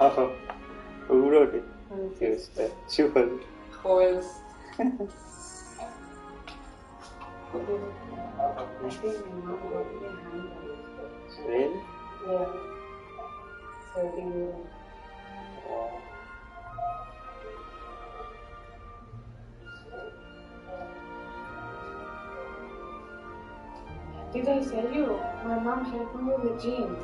Aurora. Giusto, ci vuole. Holz. I think my mom got me a handbag. Really? Yeah. 30 euro. Wow. Did I tell you? My mom helped me with the jeans.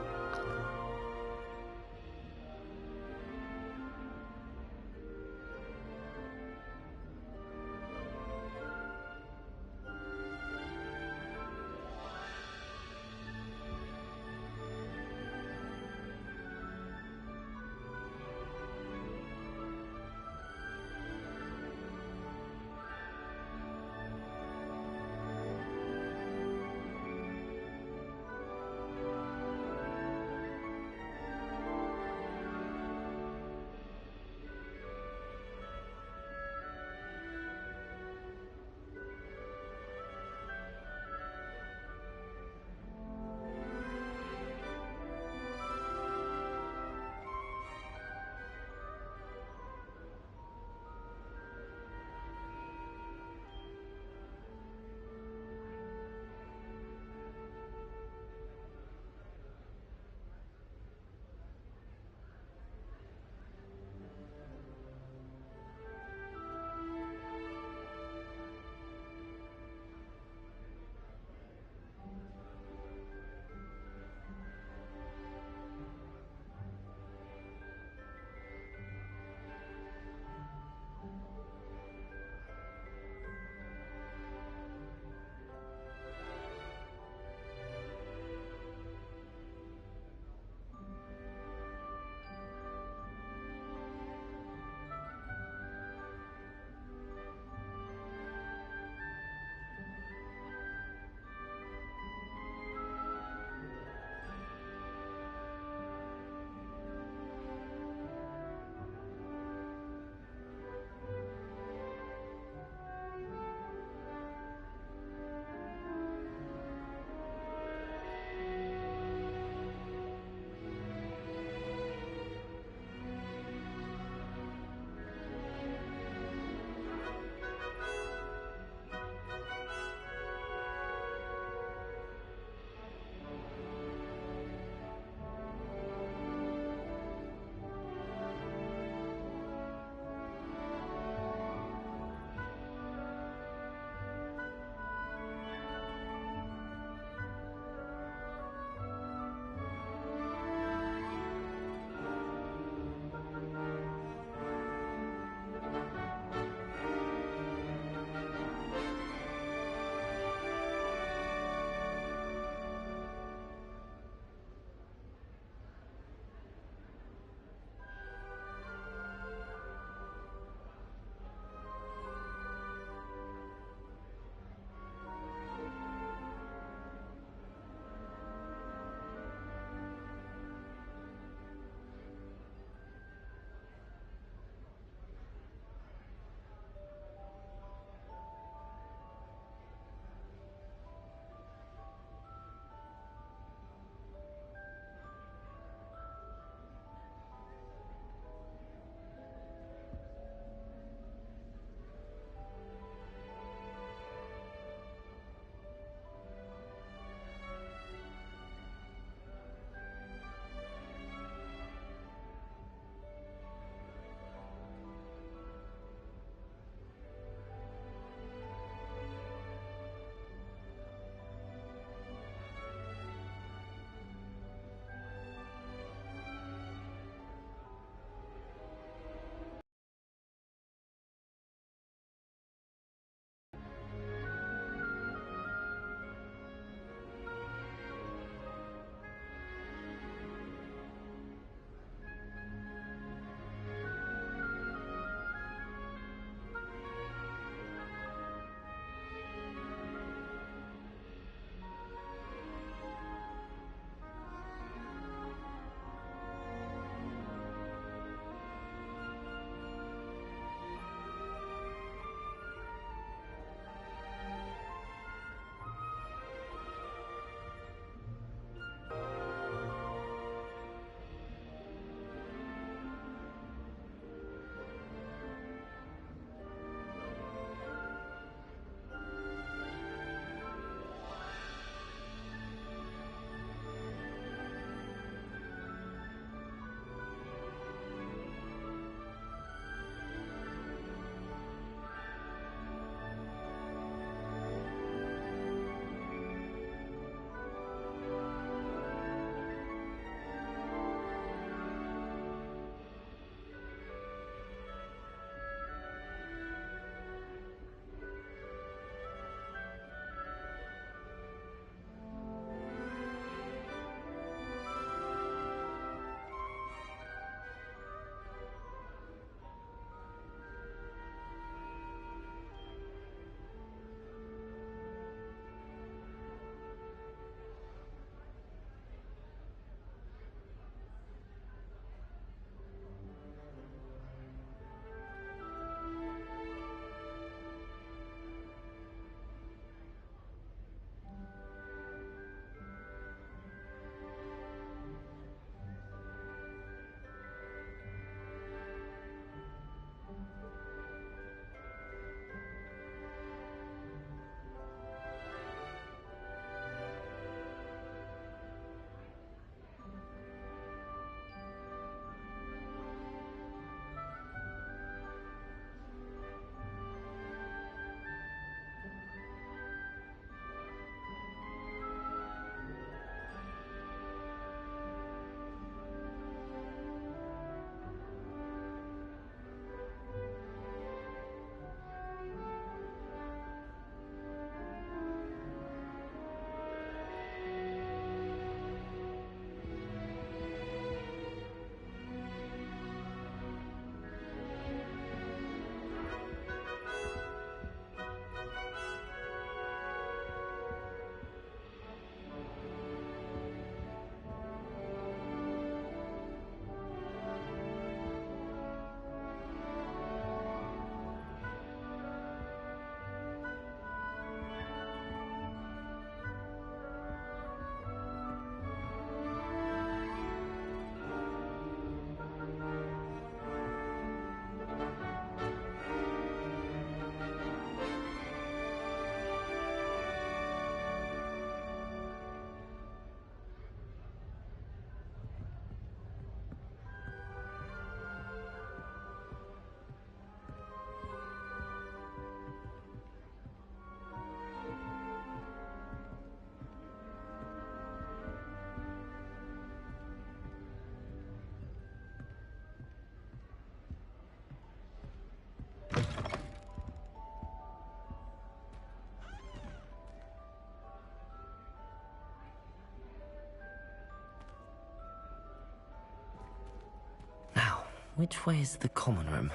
Which way is the common room?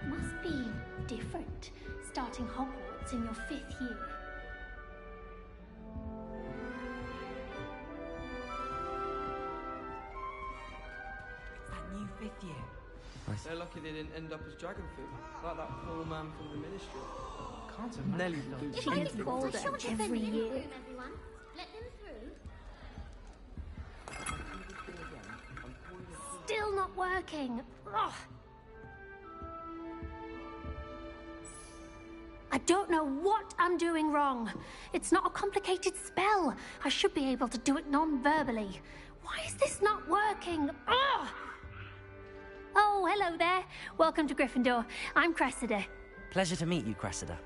Must be different, starting Hogwarts in your 5th year. It's that new 5th year. They're lucky they didn't end up as dragon food, like that poor man from the ministry. Can't imagine. Nelly She gets colder every year. Everyone, let them through. Still not working. Ugh. I don't know what I'm doing wrong. It's not a complicated spell. I should be able to do it non-verbally. Why is this not working? Ugh. Oh, hello there. Welcome to Gryffindor. I'm Cressida. Pleasure to meet you, Cressida.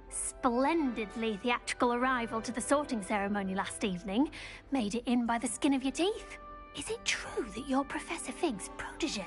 Splendidly theatrical arrival to the sorting ceremony last evening. Made it in by the skin of your teeth. Is it true that you're Professor Fig's protege?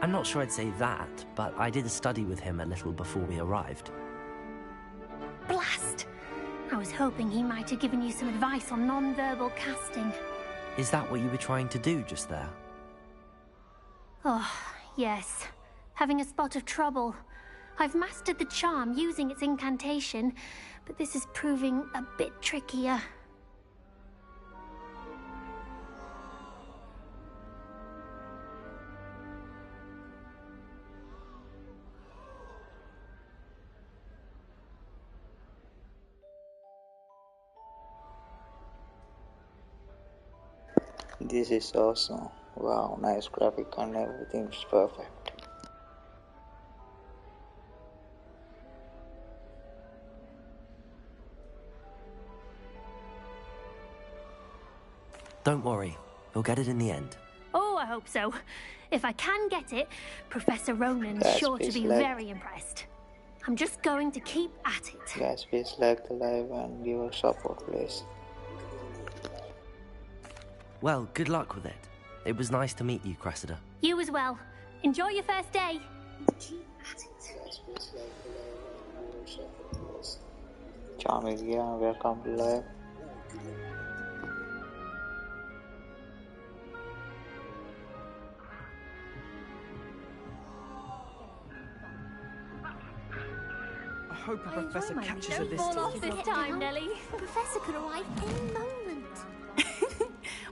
I'm not sure I'd say that, but I did study with him a little before we arrived. Blast! I was hoping he might have given you some advice on non-verbal casting. Is that what you were trying to do just there? Oh, yes. Having a spot of trouble. I've mastered the charm using its incantation, but this is proving a bit trickier. This is awesome. Wow, nice graphic and everything's perfect. Don't worry, you'll get it in the end. Oh, I hope so. If I can get it, Professor Ronan's Guys, sure to please be like- very impressed. I'm just going to keep at it. Guys, please like the live and give us support, please. Well, good luck with it. It was nice to meet you, Cressida. You as well. Enjoy your first day. Charming, yeah, welcome to life. I hope a professor catches her Don't this fall time. off this time, Nellie. The professor could arrive any moment.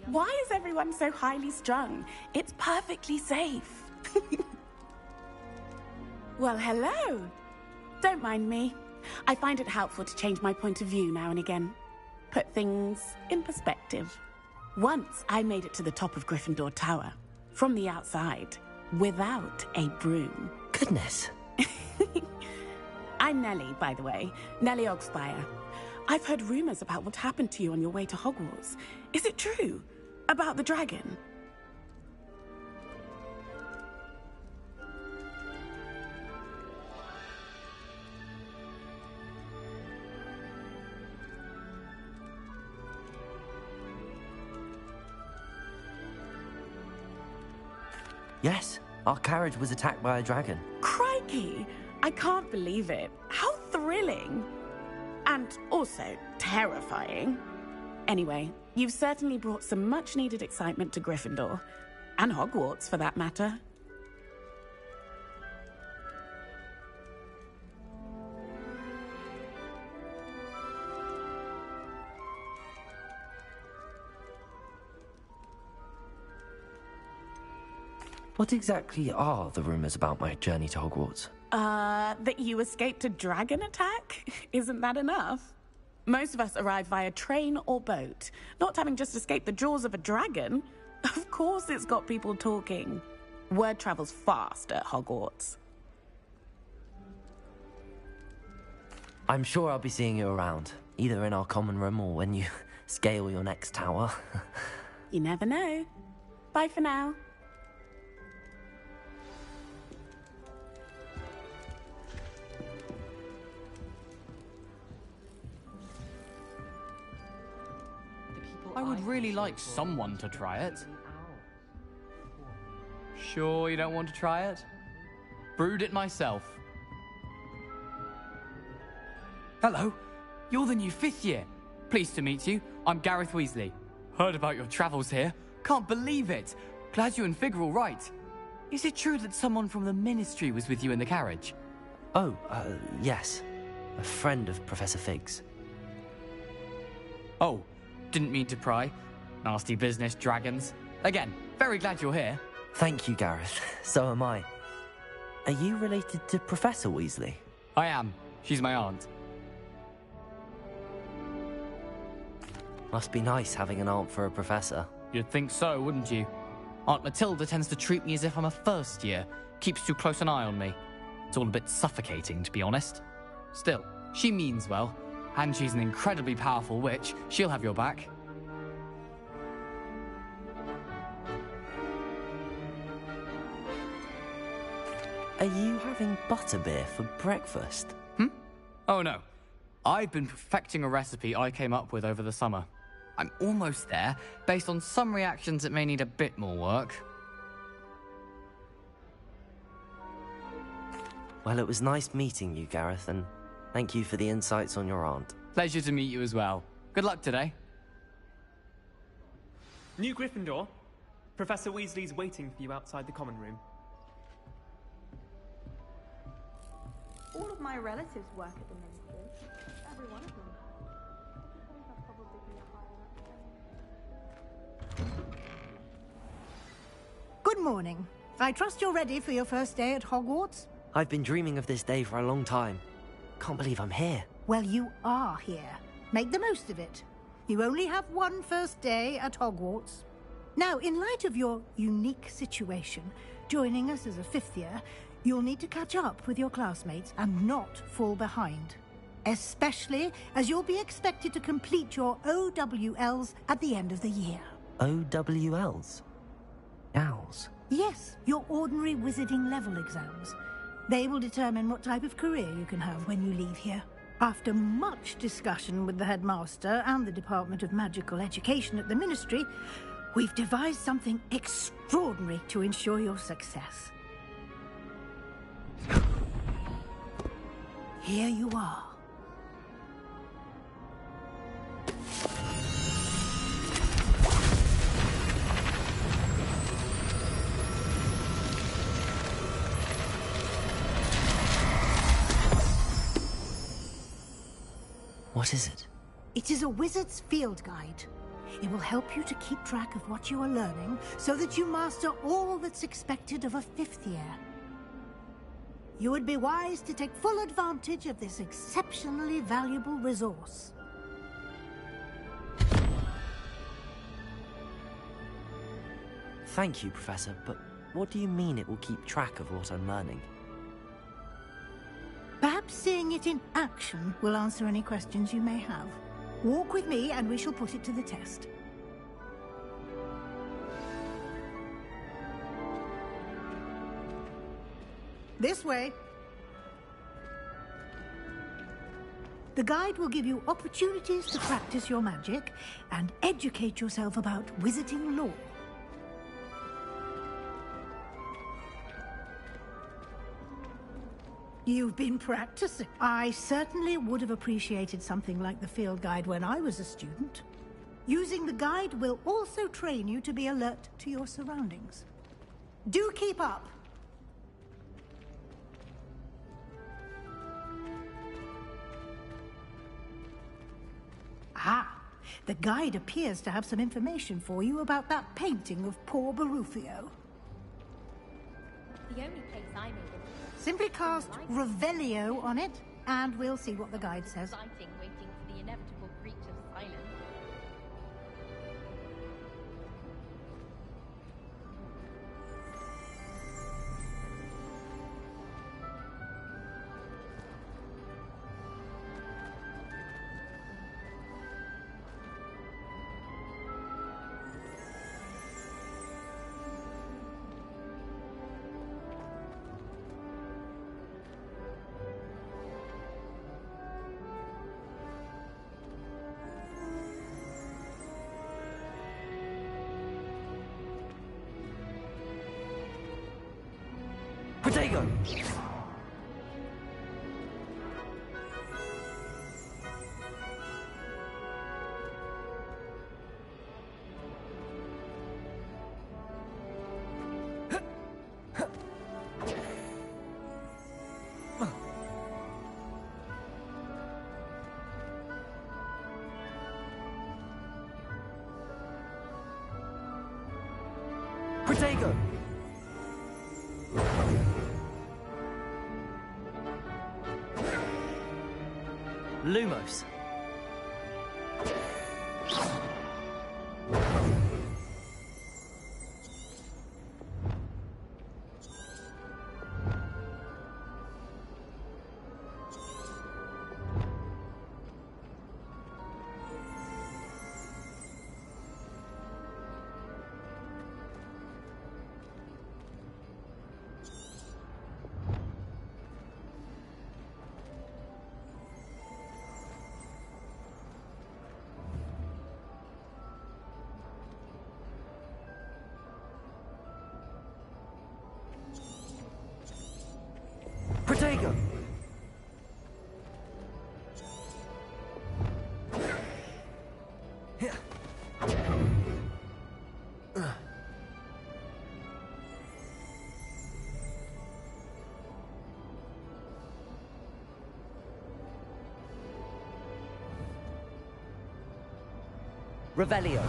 Why is everyone so highly strung? It's perfectly safe. Well, hello. Don't mind me. I find it helpful to change my point of view now and again. Put things in perspective. Once I made it to the top of Gryffindor Tower, from the outside, without a broom. Goodness. I'm Nellie, by the way. Nellie Ogspire. I've heard rumors about what happened to you on your way to Hogwarts. Is it true? About the dragon? Yes, our carriage was attacked by a dragon. Crikey! I can't believe it. How thrilling! And also terrifying. Anyway, you've certainly brought some much-needed excitement to Gryffindor. And Hogwarts, for that matter. What exactly are the rumors about my journey to Hogwarts? That you escaped a dragon attack? Isn't that enough? Most of us arrive via train or boat, not having just escaped the jaws of a dragon. Of course it's got people talking. Word travels fast at Hogwarts. I'm sure I'll be seeing you around, either in our common room or when you scale your next tower. You never know. Bye for now. I would really like someone to try it. Sure you don't want to try it? Brewed it myself. Hello, you're the new 5th year. Pleased to meet you. I'm Gareth Weasley. Heard about your travels here. Can't believe it. Glad you and Fig are all right. Is it true that someone from the Ministry was with you in the carriage? Oh, yes. A friend of Professor Fig's. Oh, didn't mean to pry. Nasty business, dragons. Again, very glad you're here. Thank you, Gareth. So am I. Are you related to Professor Weasley? I am. She's my aunt. Must be nice having an aunt for a professor. You'd think so, wouldn't you? Aunt Matilda tends to treat me as if I'm a first year. Keeps too close an eye on me. It's all a bit suffocating, to be honest. Still, she means well. And she's an incredibly powerful witch. She'll have your back. Are you having butterbeer for breakfast? Oh no. I've been perfecting a recipe I came up with over the summer. I'm almost there. Based on some reactions, it may need a bit more work. Well, it was nice meeting you, Gareth, and thank you for the insights on your aunt. Pleasure to meet you as well. Good luck today. New Gryffindor. Professor Weasley's waiting for you outside the common room. All of my relatives work at the ministry. Every one of them. I think I'll probably be a higher up. Good morning. I trust you're ready for your first day at Hogwarts? I've been dreaming of this day for a long time. Can't believe I'm here. Well, you are here. Make the most of it. You only have one first day at Hogwarts. Now, in light of your unique situation, joining us as a 5th year, you'll need to catch up with your classmates and not fall behind. Especially as you'll be expected to complete your OWLs at the end of the year. OWLs? Owls? Yes, your ordinary wizarding level exams. They will determine what type of career you can have when you leave here. After much discussion with the headmaster and the Department of Magical Education at the Ministry, We've devised something extraordinary to ensure your success. Here you are. What is it? It is a wizard's field guide. It will help you to keep track of what you are learning so that you master all that's expected of a 5th year. You would be wise to take full advantage of this exceptionally valuable resource. Thank you, Professor, but what do you mean it will keep track of what I'm learning? Perhaps seeing it in action will answer any questions you may have. Walk with me and we shall put it to the test. This way. The guide will give you opportunities to practice your magic and educate yourself about wizarding lore. You've been practicing. I certainly would have appreciated something like the field guide when I was a student. Using the guide will also train you to be alert to your surroundings. Do keep up. Ah, the guide appears to have some information for you about that painting of poor Barufio. The only place I made it. Simply cast Revelio on it, and we'll see what the guide says. Exciting, waiting for the inevitable breach of silence. Protego! Protego! Lumos. Protego! Revelio.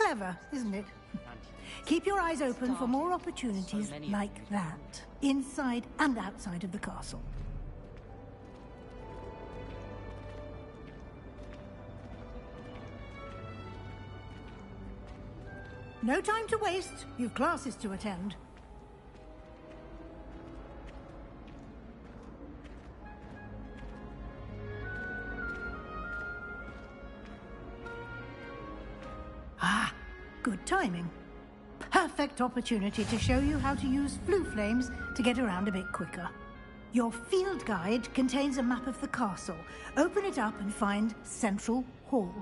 Clever, isn't it? Keep your eyes open for more opportunities like that, inside and outside of the castle. No time to waste. You've classes to attend. Ah, good timing. Perfect opportunity to show you how to use flue flames to get around a bit quicker. Your field guide contains a map of the castle. Open it up and find Central Hall.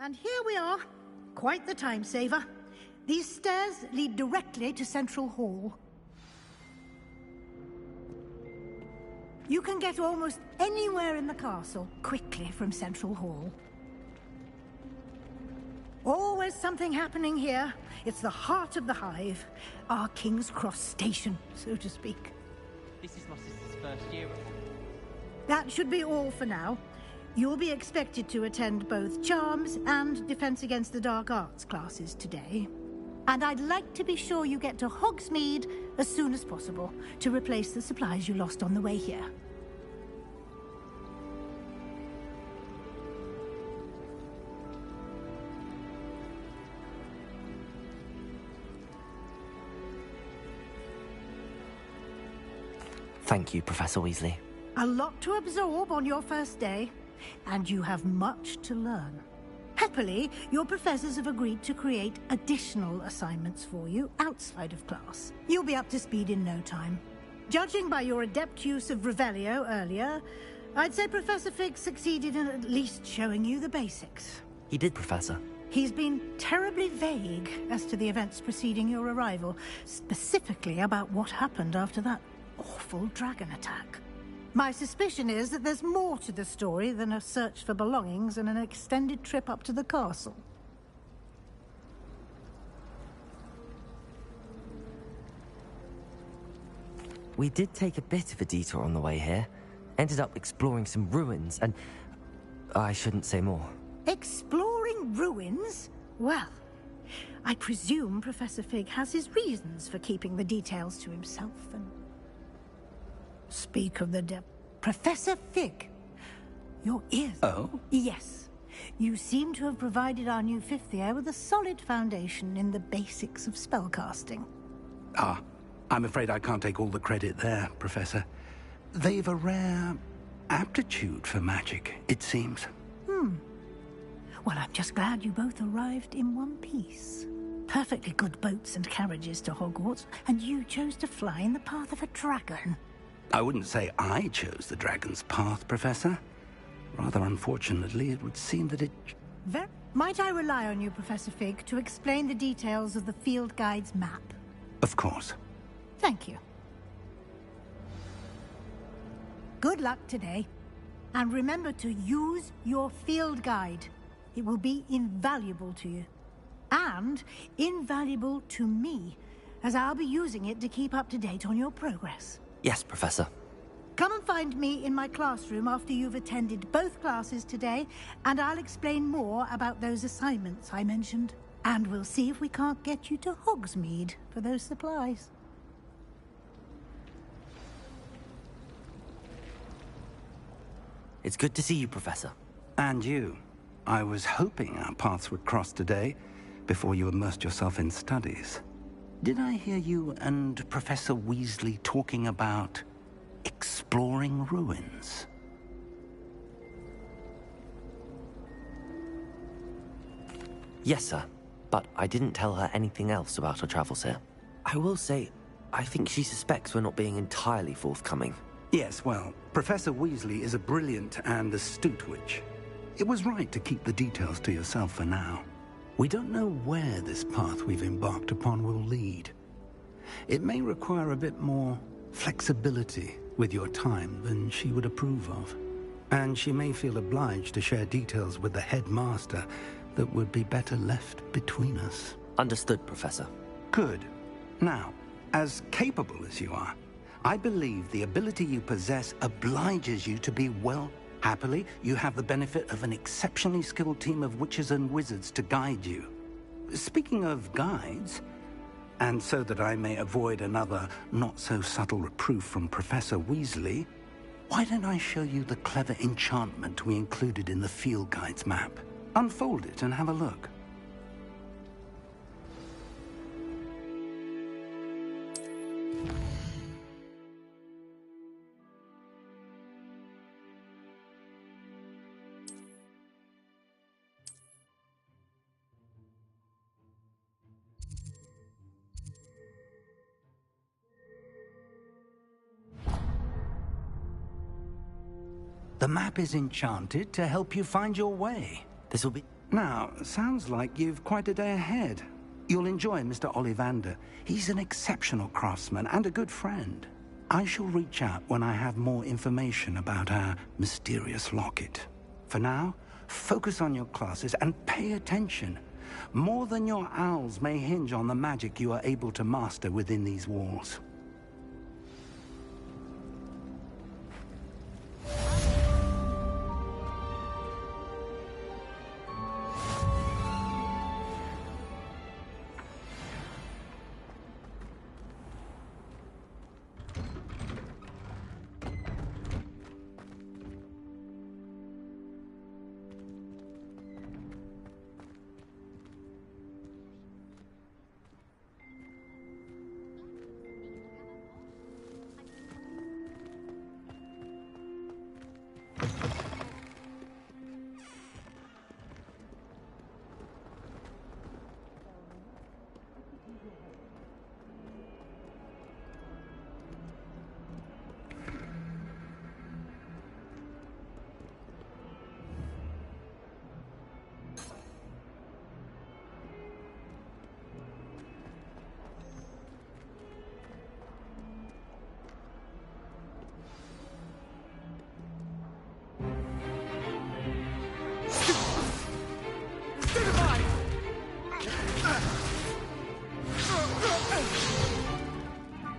And here we are. Quite the time saver. These stairs lead directly to Central Hall. You can get almost anywhere in the castle quickly from Central Hall. Always something happening here. It's the heart of the Hive. Our King's Cross station, so to speak. This is Moss's first year. That should be all for now. You'll be expected to attend both Charms and Defense Against the Dark Arts classes today. And I'd like to be sure you get to Hogsmeade as soon as possible to replace the supplies you lost on the way here. Thank you, Professor Weasley. A lot to absorb on your first day, and you have much to learn. Happily, your professors have agreed to create additional assignments for you outside of class. You'll be up to speed in no time. Judging by your adept use of Revelio earlier, I'd say Professor Fig succeeded in at least showing you the basics. He did, Professor. He's been terribly vague as to the events preceding your arrival, specifically about what happened after that awful dragon attack. My suspicion is that there's more to the story than a search for belongings and an extended trip up to the castle. We did take a bit of a detour on the way here. Ended up exploring some ruins and... I shouldn't say more. Exploring ruins? Well, I presume Professor Fig has his reasons for keeping the details to himself and... Speak of the Professor Fig, your ears... Oh? Yes. You seem to have provided our new fifth year with a solid foundation in the basics of spellcasting. Ah, I'm afraid I can't take all the credit there, Professor. They've a rare aptitude for magic, it seems. Well, I'm just glad you both arrived in one piece. Perfectly good boats and carriages to Hogwarts, and you chose to fly in the path of a dragon. I wouldn't say I chose the dragon's path, Professor. Rather unfortunately, it would seem that it... Might I rely on you, Professor Fig, to explain the details of the field guide's map? Of course. Thank you. Good luck today. And remember to use your field guide. It will be invaluable to you. And invaluable to me, as I'll be using it to keep up to date on your progress. Yes, Professor. Come and find me in my classroom after you've attended both classes today, and I'll explain more about those assignments I mentioned. And we'll see if we can't get you to Hogsmeade for those supplies. It's good to see you, Professor. And you. I was hoping our paths would cross today, before you immersed yourself in studies. Did I hear you and Professor Weasley talking about exploring ruins? Yes, sir. But I didn't tell her anything else about our travels here. I will say, I think she suspects we're not being entirely forthcoming. Yes, well, Professor Weasley is a brilliant and astute witch. It was right to keep the details to yourself for now. We don't know where this path we've embarked upon will lead. It may require a bit more flexibility with your time than she would approve of. And she may feel obliged to share details with the headmaster that would be better left between us. Understood, Professor. Good. Now, as capable as you are, I believe the ability you possess obliges you to be well. Happily, you have the benefit of an exceptionally skilled team of witches and wizards to guide you. Speaking of guides, and so that I may avoid another not-so-subtle reproof from Professor Weasley, why don't I show you the clever enchantment we included in the field guide's map? Unfold it and have a look. The map is enchanted to help you find your way. This will be... Now, sounds like you've quite a day ahead. You'll enjoy Mr. Ollivander. He's an exceptional craftsman and a good friend. I shall reach out when I have more information about our mysterious locket. For now, focus on your classes and pay attention. More than your owls may hinge on the magic you are able to master within these walls.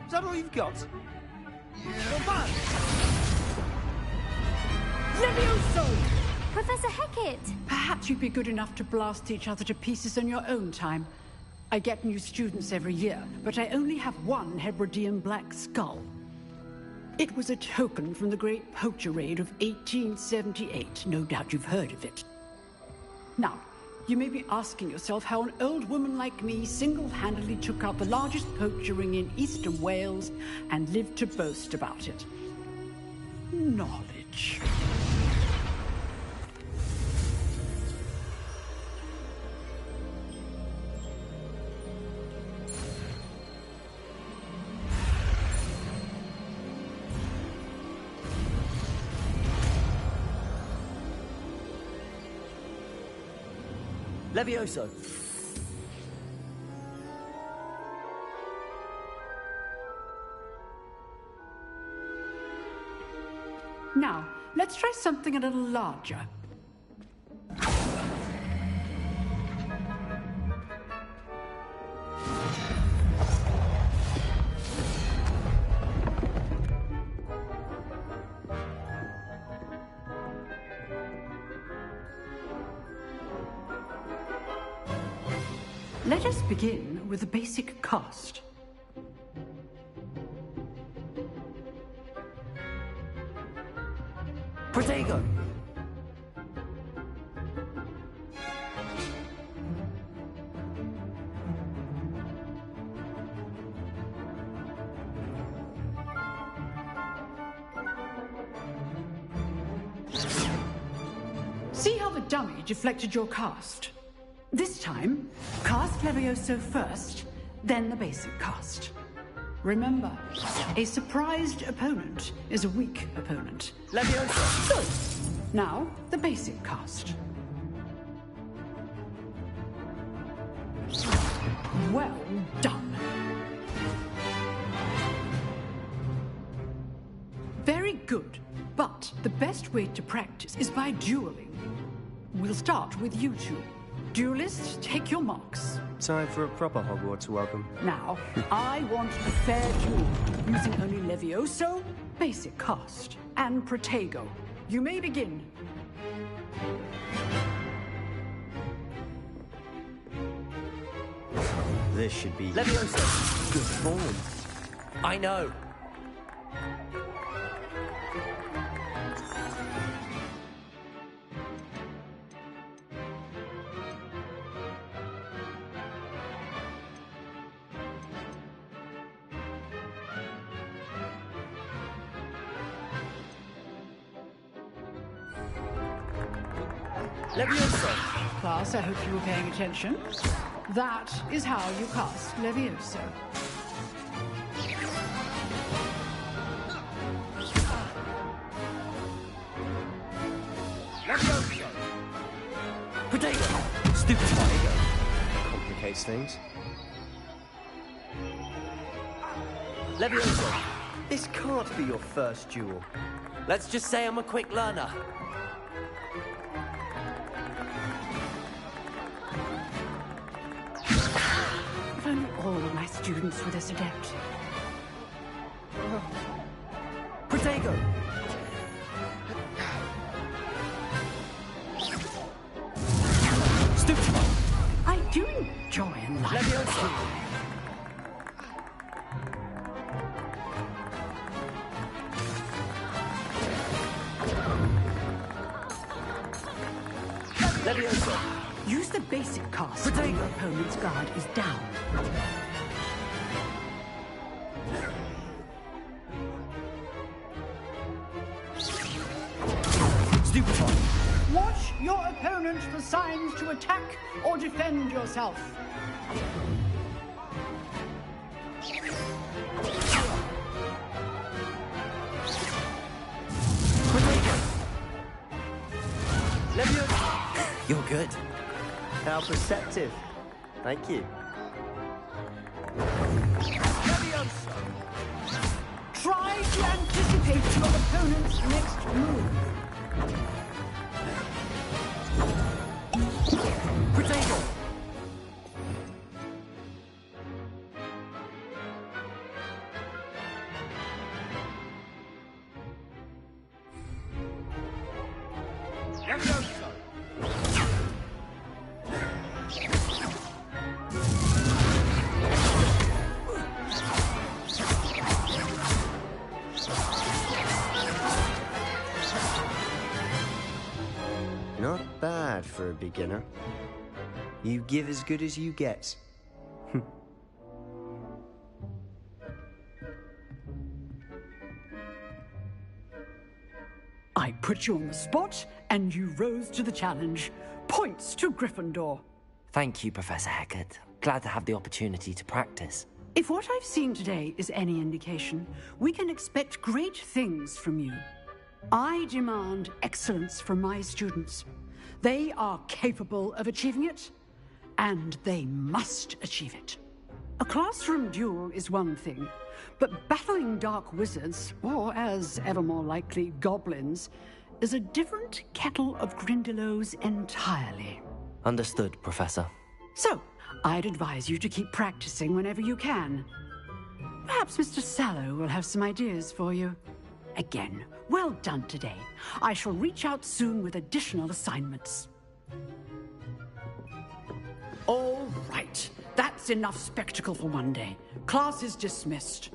Is that all you've got? Yeah. Levioso! Professor Hecat! Perhaps you'd be good enough to blast each other to pieces on your own time. I get new students every year, but I only have one Hebridean black skull. It was a token from the Great Poacher Raid of 1878. No doubt you've heard of it. Now, you may be asking yourself how an old woman like me single-handedly took out the largest poacher ring in eastern Wales and lived to boast about it. Knowledge. Levioso! Now, let's try something a little larger. Let us begin with the basic cast. Protego! See how the dummy deflected your cast? This time, cast Levioso first, then the basic cast. Remember, a surprised opponent is a weak opponent. Levioso! Good. Now, the basic cast. Well done. Very good, but the best way to practice is by dueling. We'll start with you two. Duelists, take your marks. Time for a proper Hogwarts welcome. Now, I want a fair duel, using only Levioso, basic cast, and Protego. You may begin. This should be... Levioso! Good form. I know. Levioso! Class, I hope you were paying attention. That is how you cast Levioso. Levioso! Potato! Stupid potato. Complicates things. Levioso! This can't be your first duel. Let's just say I'm a quick learner. If only all of my students were this adept. Protego! Stupid! I do enjoy life. Levioso! Levioso! Use the basic cast when your opponent's guard is down. Stupid one! Watch your opponent for signs to attack or defend yourself. Levioso! You're good. How perceptive. Thank you. Levioso! Try to anticipate your opponent's next move. Protego! Levioso! Not bad for a beginner. You give as good as you get. I put you on the spot, and you rose to the challenge. Points to Gryffindor. Thank you, Professor Hecat. Glad to have the opportunity to practice. If what I've seen today is any indication, we can expect great things from you. I demand excellence from my students. They are capable of achieving it, and they must achieve it. A classroom duel is one thing, but battling dark wizards, or as ever more likely, goblins, is a different kettle of Grindylows entirely. Understood, Professor. So, I'd advise you to keep practicing whenever you can. Perhaps Mr. Sallow will have some ideas for you. Again, well done today. I shall reach out soon with additional assignments. All right. That's enough spectacle for one day. Class is dismissed.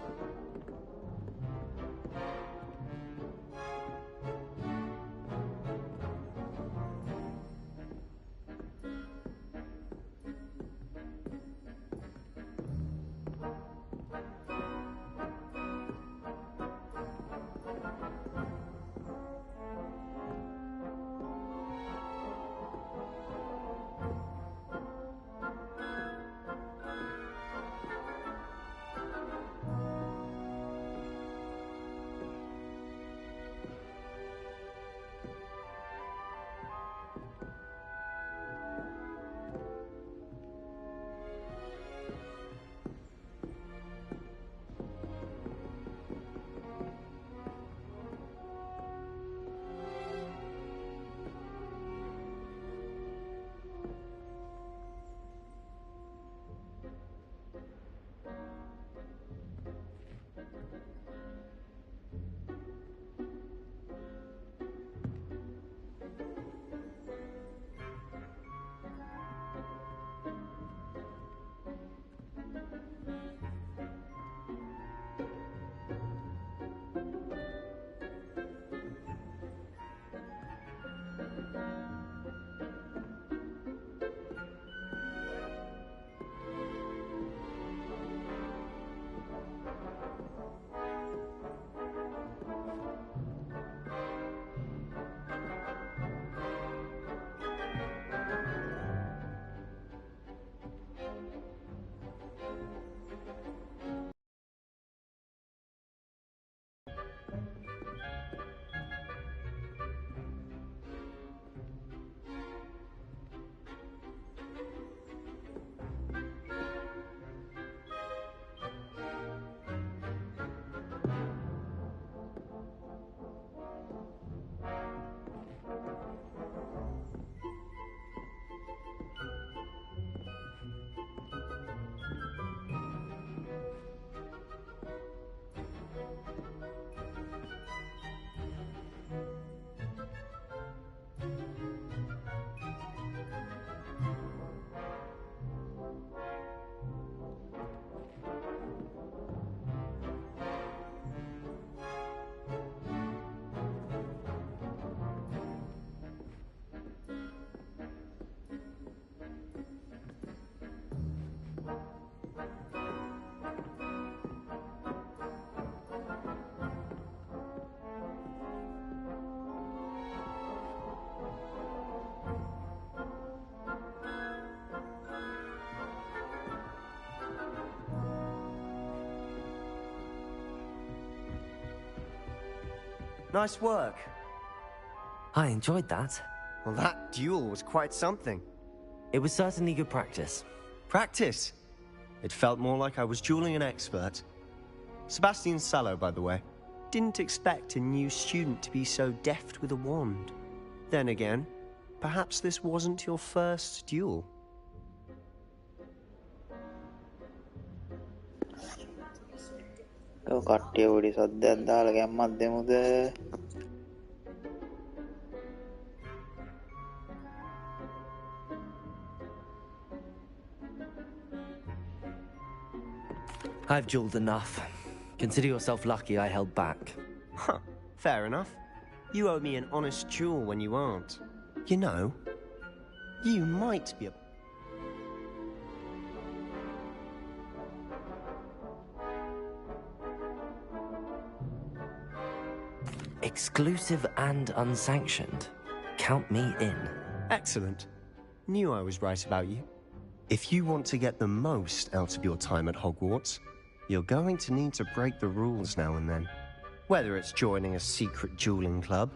Nice work. I enjoyed that. Well, that duel was quite something. It was certainly good practice. Practice? It felt more like I was dueling an expert. Sebastian Sallow, by the way. Didn't expect a new student to be so deft with a wand. Then again, perhaps this wasn't your first duel. කට්ටිය පොඩි සද්දයක් දාලා ගැම්මක් දෙමුද? I've dueled enough. Consider yourself lucky I held back. Huh, fair enough. You owe me an honest duel when you aren't. You know, you might be a... Exclusive and unsanctioned. Count me in. Excellent. Knew I was right about you. If you want to get the most out of your time at Hogwarts, you're going to need to break the rules now and then. Whether it's joining a secret dueling club,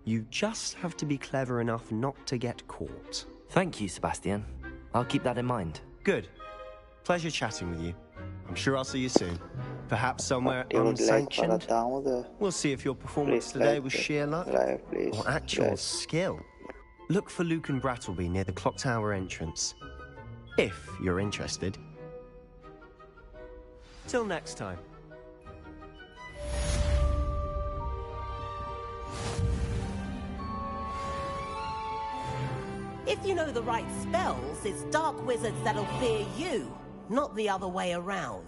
you just have to be clever enough not to get caught. Thank you, Sebastian. I'll keep that in mind. Good. Pleasure chatting with you. I'm sure I'll see you soon. Perhaps somewhere unsanctioned. We'll see if your performance today was sheer luck or actual skill. Look for Luke and Brattleby near the clock tower entrance. If you're interested. Till next time. If you know the right spells, it's dark wizards that'll fear you, not the other way around.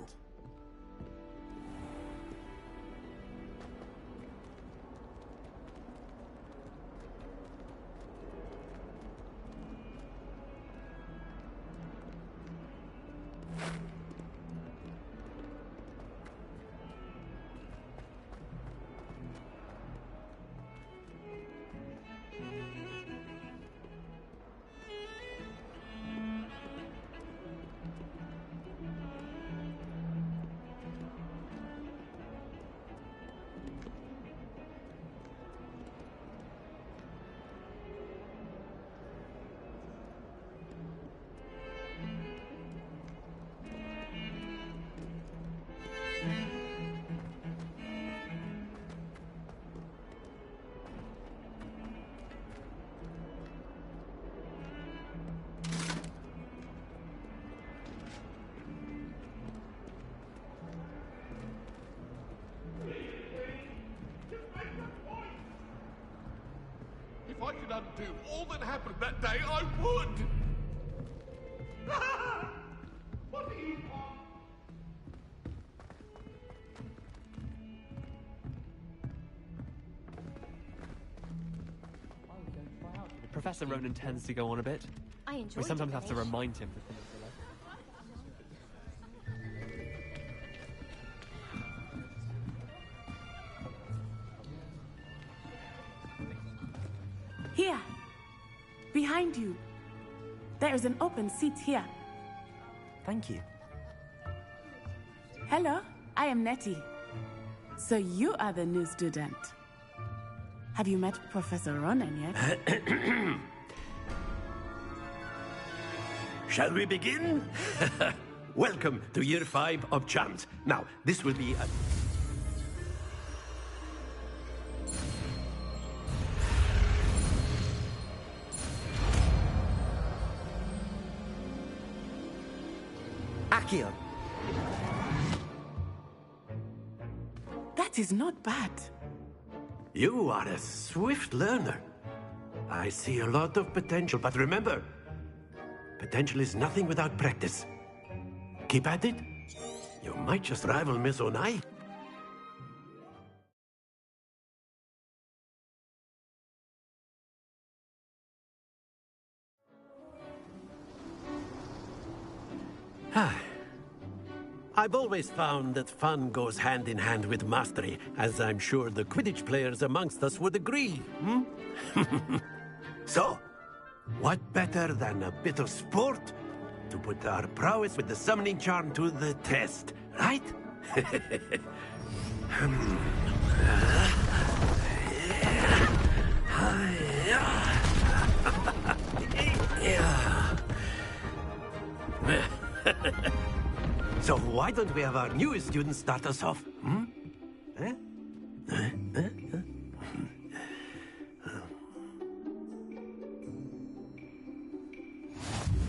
If I could undo all that happened that day, I would! What do you want? Professor Ronan tends to go on a bit. I enjoy We sometimes have to divination. remind him that things are like... Here. Behind you. There is an open seat here. Thank you. Hello, I am Nettie. So you are the new student. Have you met Professor Ronan yet? Shall we begin? Welcome to Year 5 of Charms. Now, this will be a... Accio. That is not bad. You are a swift learner. I see a lot of potential, but remember, potential is nothing without practice. Keep at it. You might just rival Miss Onai. I've always found that fun goes hand in hand with mastery, as I'm sure the Quidditch players amongst us would agree, hmm? So, what better than a bit of sport to put our prowess with the summoning charm to the test, right? So why don't we have our newest student start us off? Hmm?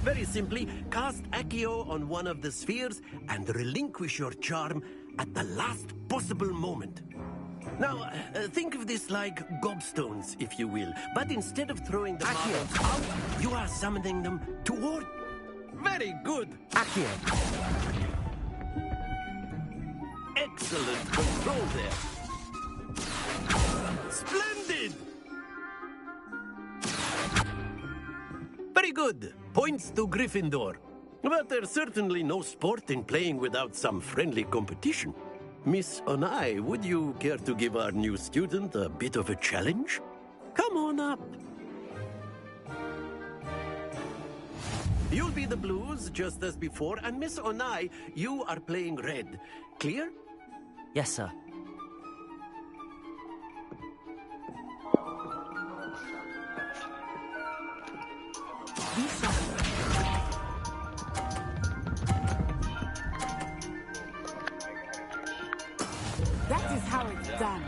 Very simply, cast Accio on one of the spheres and relinquish your charm at the last possible moment. Now, think of this like gobstones, if you will. But instead of throwing the marbles out, you are summoning them toward... Very good! Accio. Excellent control there. Splendid! Very good. Points to Gryffindor. But there's certainly no sport in playing without some friendly competition. Miss Onai, would you care to give our new student a bit of a challenge? Come on up. You'll be the blues, just as before, and Miss Onai, you are playing red. Clear? Yes, sir. That is how it's done.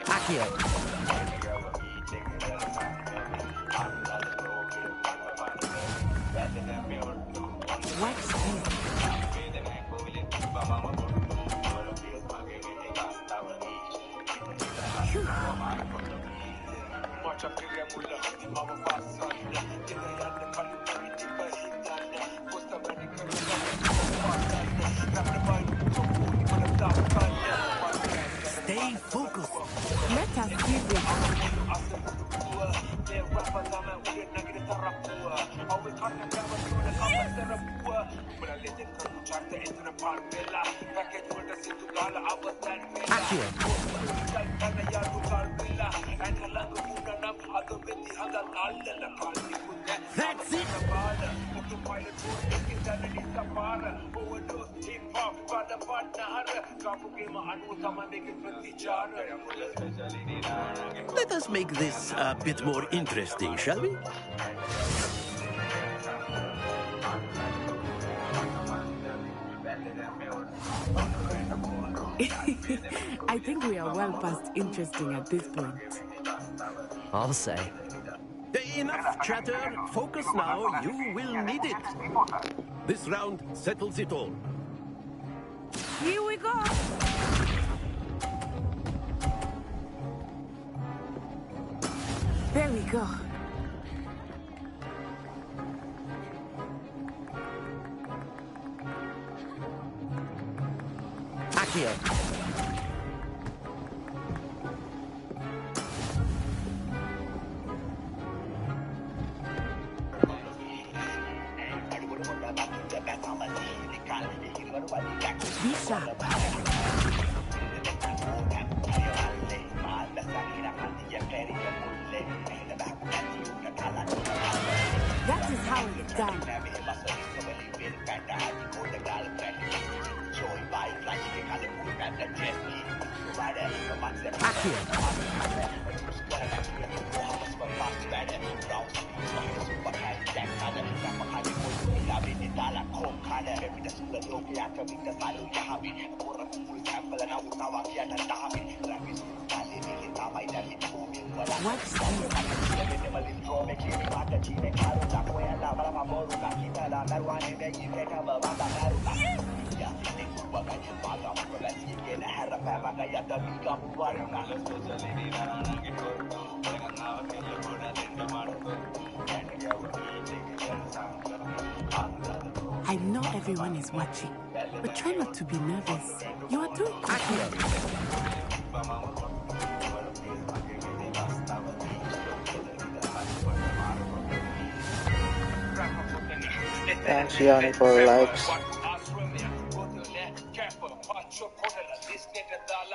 Accio. What's this? Stay focused. Let us give you. That's it. Let us make this a bit more interesting, shall we? I think we are well past interesting at this point. I'll say. Enough chatter. Focus now. You will need it. This round settles it all. Here we go. There we go. Accio. Be sharp. That is how it's done. I know everyone is watching, but try not to be nervous. You are doing good. Thanks, Yanni, for the likes.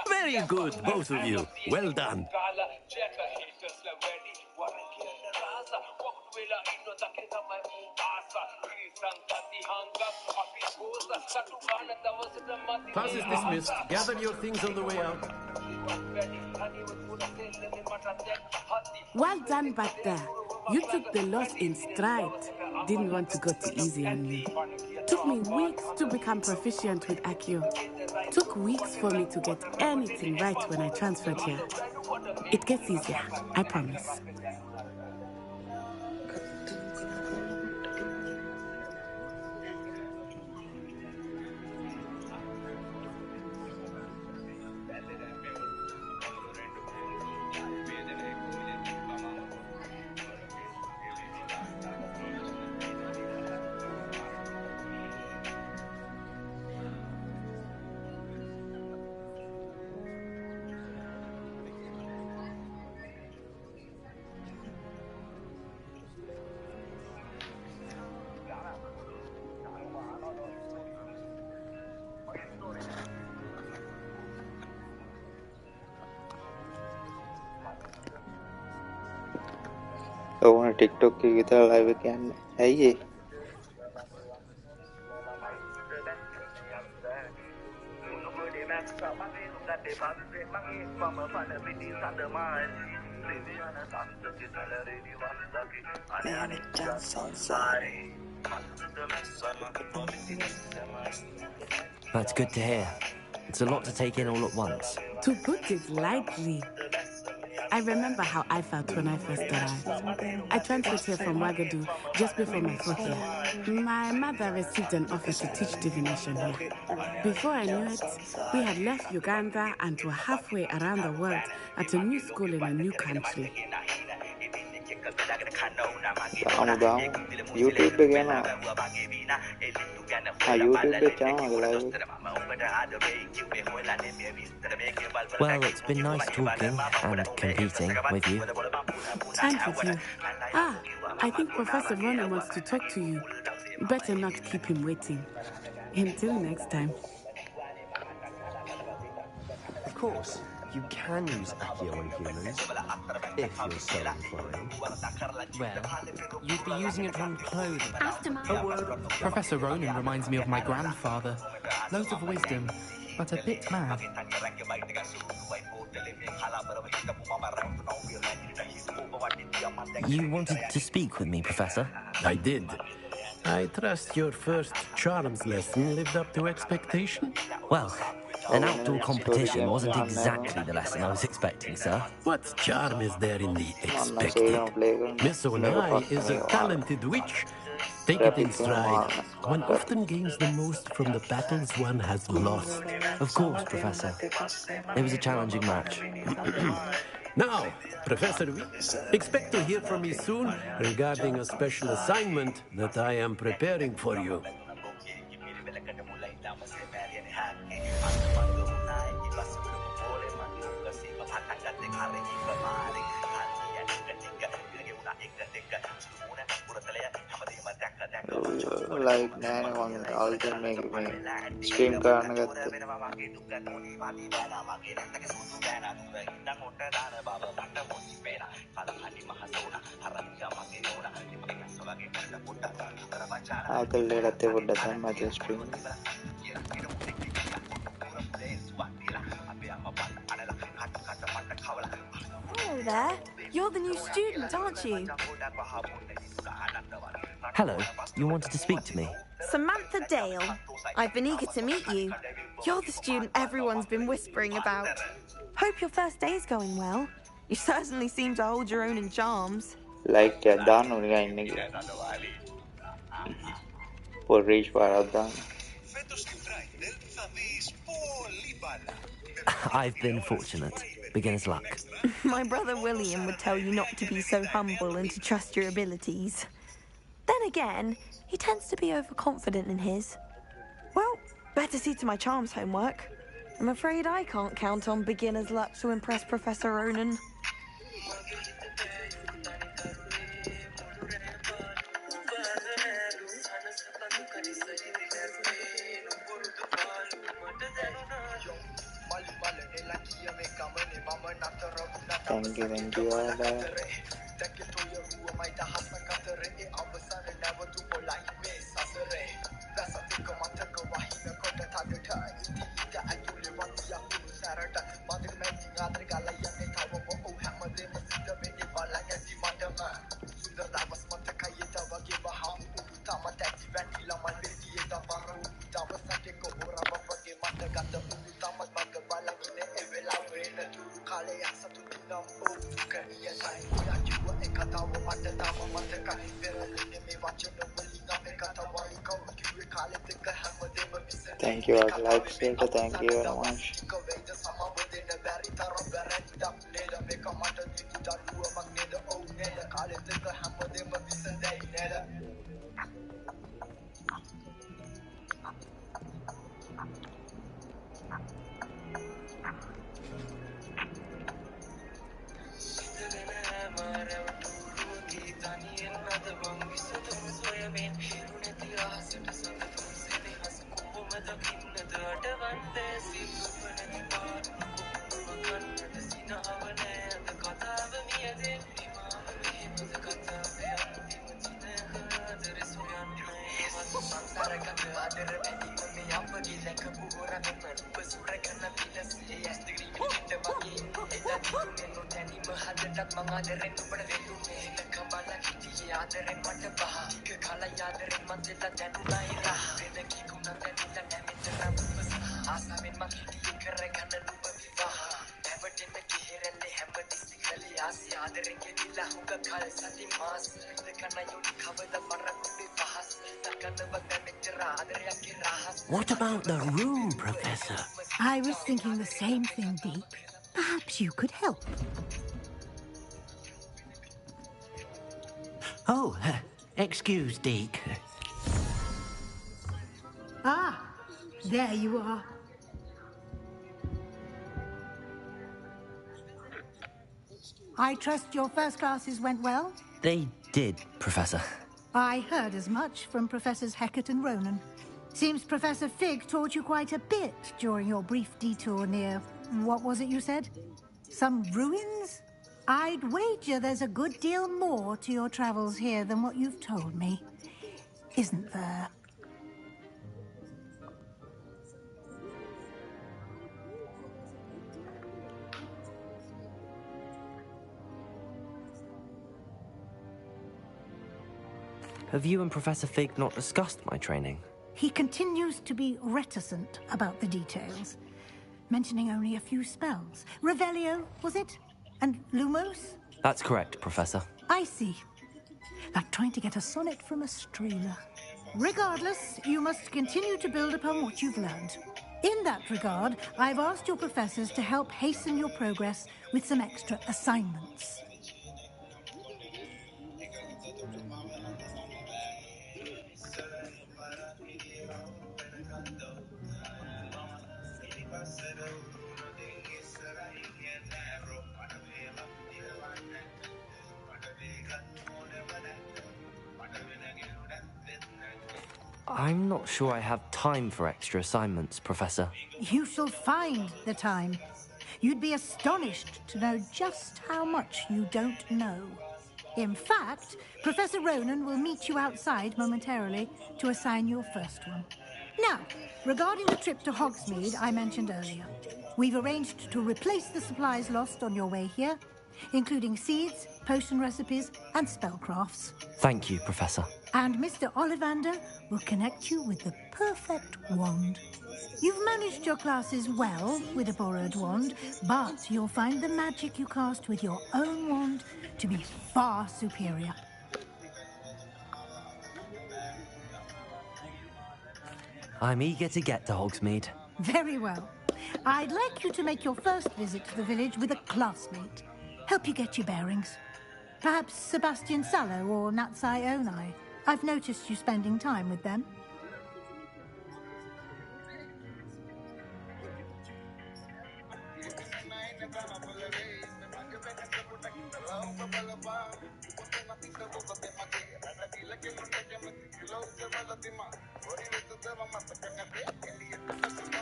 Very good, both of you. Well done. Class is dismissed. Gather your things on the way out. Well done back there. You took the loss in stride. Didn't want to go too easy on me. Took me weeks to become proficient with Accio. Took weeks for me to get anything right when I transferred here. It gets easier, I promise. लोगों ने TikTok की तरह live can है ये That's good to hear. It's a lot to take in all at once. To put it lightly, I remember how I felt when I first arrived. I transferred here from Wagadu just before my 4th year. My mother received an offer to teach divination here. Before I knew it, we had left Uganda and were halfway around the world at a new school in a new country. දාමු YouTube එක යනවා YouTube එක යනවා live Well, it's been nice talking and competing with you. And with you. Ah, I think Professor Ronan wants to talk to you. Better not keep him waiting. Until next time. Of course, you can use Accio on humans, if you're so inclined. Well, you'd be using it on clothing. Aftermath. A word. Professor Ronan reminds me of my grandfather. Loads of wisdom, but a bit mad. You wanted to speak with me, Professor? I did. I trust your first charms lesson lived up to expectation? Well, an outdoor competition wasn't exactly the lesson I was expecting, sir. What charm is there in the expected? Miss Onai is a talented witch. Take it in stride. One often gains the most from the battles one has lost. Of course, Professor. It was a challenging match. Now, Professor Weeks, expect to hear from me soon regarding a special assignment that I am preparing for you. like නෑනේ මං අලුතෙන් මේක මේ stream කරන්න ගත්තා ආතල්ලේට පොඩ්ඩක් තමයි stream Hello there. You're the new student, aren't you? Hello, you wanted to speak to me? Samantha Dale. I've been eager to meet you. You're the student everyone's been whispering about. Hope your first day is going well. You certainly seem to hold your own in charms. like දාන්න ඕනේ ගා ඉන්නේ කියලා පොල් reach පාරක් දාන්න I've been fortunate. Beginner's luck. My brother William would tell you not to be so humble and to trust your abilities. Then again, he tends to be overconfident in his. Well, better see to my charms homework. I'm afraid I can't count on beginner's luck to impress Professor Ronan. thank you thank you like Sita, thank you very much What about the room, Professor? I was thinking the same thing, Deep. Perhaps you could help. Oh, excuse, Deke. Ah, there you are. I trust your first classes went well? They did, Professor. I heard as much from Professors Hecat and Ronan. Seems Professor Fig taught you quite a bit during your brief detour near... what was it you said? Some ruins? I'd wager there's a good deal more to your travels here than what you've told me. Isn't there? Have you and Professor Fig not discussed my training? He continues to be reticent about the details, mentioning only a few spells. Revelio, was it? And Lumos? That's correct, Professor. I see. Like trying to get a sonnet from a streamer. Regardless, you must continue to build upon what you've learned. In that regard, I've asked your professors to help hasten your progress with some extra assignments. I'm not sure I have time for extra assignments, Professor. You shall find the time. You'd be astonished to know just how much you don't know. In fact, Professor Ronan will meet you outside momentarily to assign your first one. Now, regarding the trip to Hogsmeade I mentioned earlier, we've arranged to replace the supplies lost on your way here, including seeds, potion recipes, and spellcrafts. Thank you, Professor. And Mr. Ollivander will connect you with the perfect wand. You've managed your classes well with a borrowed wand, but you'll find the magic you cast with your own wand to be far superior. I'm eager to get to Hogsmeade. Very well. I'd like you to make your first visit to the village with a classmate. Help you get your bearings. Perhaps Sebastian Sallow or Natsai Onai. I've noticed you spending time with them.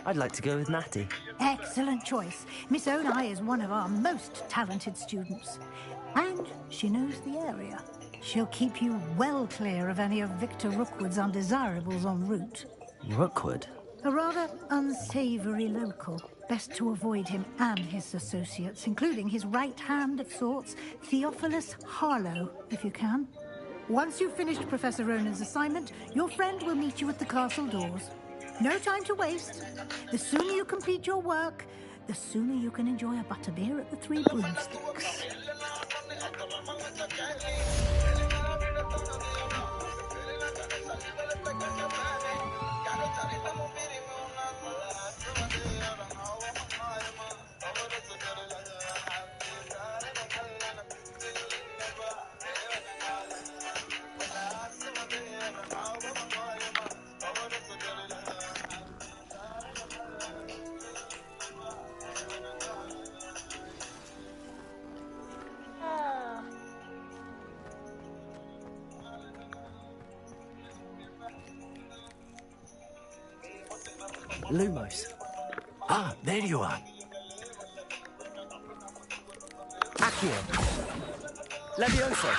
I'd like to go with Natty. Excellent choice. Miss Onai is one of our most talented students. And she knows the area. She'll keep you well clear of any of Victor Rookwood's undesirables en route. Rookwood? A rather unsavoury local. Best to avoid him and his associates, including his right hand of sorts, Theophilus Harlow, if you can. Once you've finished Professor Ronan's assignment, your friend will meet you at the castle doors. No time to waste. The sooner you complete your work, the sooner you can enjoy a butterbeer at the Three Broomsticks. Lumos. Ah, there you are. Accio. Levioso.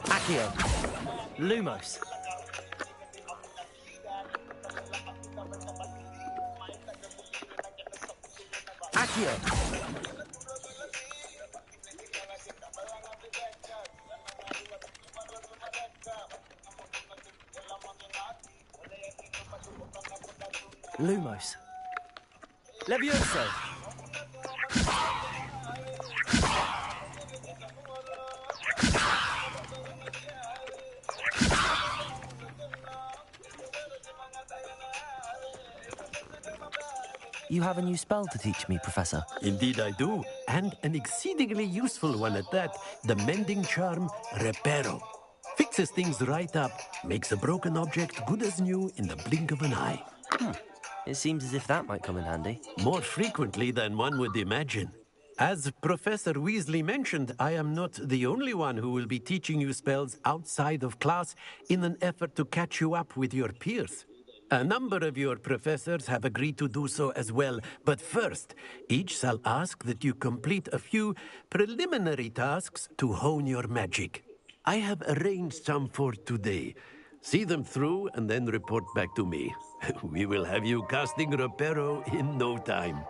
Accio. Lumos. Accio. Lumos. Levioso. you have a new spell to teach me, Professor. Indeed I do, and an exceedingly useful one at that, the mending charm Reparo. Fixes things right up, makes a broken object good as new in the blink of an eye. It seems as if that might come in handy. More frequently than one would imagine. As Professor Weasley mentioned, I am not the only one who will be teaching you spells outside of class in an effort to catch you up with your peers. A number of your professors have agreed to do so as well, but first, each shall ask that you complete a few preliminary tasks to hone your magic. I have arranged some for today. See them through and then report back to me. We will have you casting Reparo in no time.